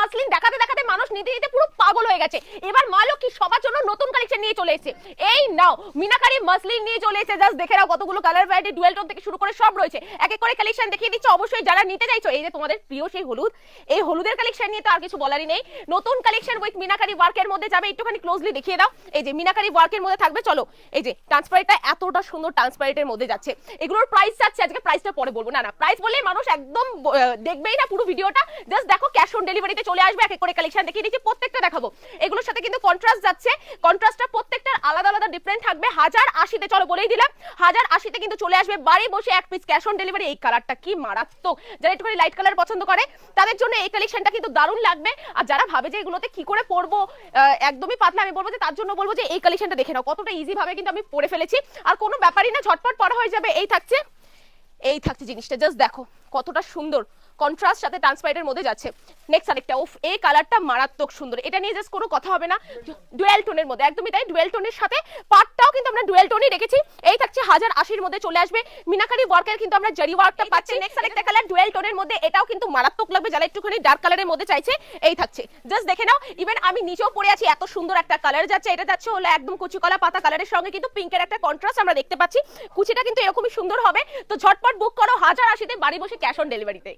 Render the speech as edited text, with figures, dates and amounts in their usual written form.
Muslin দেখাতে দেখাতে মানুষ নিতে নিতে পুরো পাগল হয়ে গেছে। এবার মা লক্ষ্মী সবার জন্য নতুন কালেকশন নিয়ে চলে এসেছে। এই নাও মিনাকারি মাসলিন নিয়ে চলে এসেছে। জাস্ট দেখে নাও কতগুলো কালার ভ্যারাইটি, ডুয়েল টোন থেকে শুরু করে সব রয়েছে। এক এক করে কালেকশন দেখিয়ে দিচ্ছি। অবশ্যই যারা নিতে চাইছো, এই যে তোমাদের প্রিয় সেই হলুদ, এই হলুদের কালেকশন নিয়ে তো আর কিছু বলারই নেই। নতুন কালেকশন উইথ মিনাকারি ওয়ার্কের মধ্যে যাবে। একটুখানি ক্লোজলি দেখিয়ে দাও। এই যে মিনাকারি ওয়ার্কের মধ্যে থাকবে। চলো এই যে ট্রান্সপারেন্টটা এতটা সুন্দর ট্রান্সপারেন্টের মধ্যে যাচ্ছে। এগুলোর প্রাইস যাচ্ছে, আজকে প্রাইসটা পরে বলবো, না না প্রাইস বললেই মানুষ একদম দেখবেই না পুরো ভিডিওটা। জাস্ট দেখো ক্যাশ অন ডেলিভারিতে চলে আসবে। এক এক করে কালেকশন দেখিয়ে দিচ্ছি, প্রত্যেকটা দেখাবো। এগুলোর সাথে কিন্তু কন্ট্রাস্ট যাচ্ছে। কন্ট্রাস্টটা প্রত্যেকটার আলাদা আলাদা ডিফারেন্ট থাকবে। 1080 তে, চলো বলেই দিলাম 1080 তে কিন্তু চলে আসবে বাড়ি বসে এক পিস ক্যাশ অন ডেলিভারি। এই কালারটা কি মারাত্মক, যারা একটুখানি লাইট কালার পছন্দ করে তাদের জন্য এই কালেকশনটা কিন্তু দারুণ লাগবে। আর যারা ভাবে যে এগুলোতে কি করে পরবো, একদমই পাতলা, আমি বলবো যে তার জন্য বলবো যে এই কালেকশনটা দেখে নাও। কতটা ইজি ভাবে কিন্তু আমি পরে ফেলেছি, আর কোনো ব্যাপারই না, ঝটপট পরা হয়ে যাবে। এই থাকছে জিনিসটা, জাস্ট দেখো কতটা সুন্দর কন্ট্রাস্ট সাথে ট্রান্সপারেন্টের মধ্যে যাচ্ছে। নেক্সট আরেকটা, উফ এই কালারটা মারাত্মক সুন্দর। এটা নিয়ে জাস্ট কোনো কথা হবে না, ডুয়েল টোনের মধ্যে, একদমই তাই। ডুয়েল টোনের সাথে পাটটাও কিন্তু আমরা ডুয়েল টোনই রেখেছি। এই থাকছে 1080 মধ্যে চলে আসবে। মিনাকারি ওয়ার্কের কিন্তু আমরা জারি ওয়ার্কটা পাচ্ছি। নেক্সট আরেকটা কালার ডুয়েল টোনের মধ্যে, এটাও কিন্তু মারাত্মক লাগবে যারা একটুখানি ডার্ক কালারের মধ্যে চাইছে। এই থাকছে, জাস্ট দেখে নাও। ইভেন আমি নিচেও পরে আছি, এত সুন্দর একটা কালার যাচ্ছে। এটা যাচ্ছে হলো একদম কচি কলা পাতা কালারের সঙ্গে কিন্তু পিঙ্কের একটা কন্ট্রাস্ট আমরা দেখতে পাচ্ছি। কুচিটা কিন্তু এরকমই সুন্দর হবে। তো ঝটপট বুক করো 1080 তে বাড়ি বসে ক্যাশ অন ডেলিভারিতে।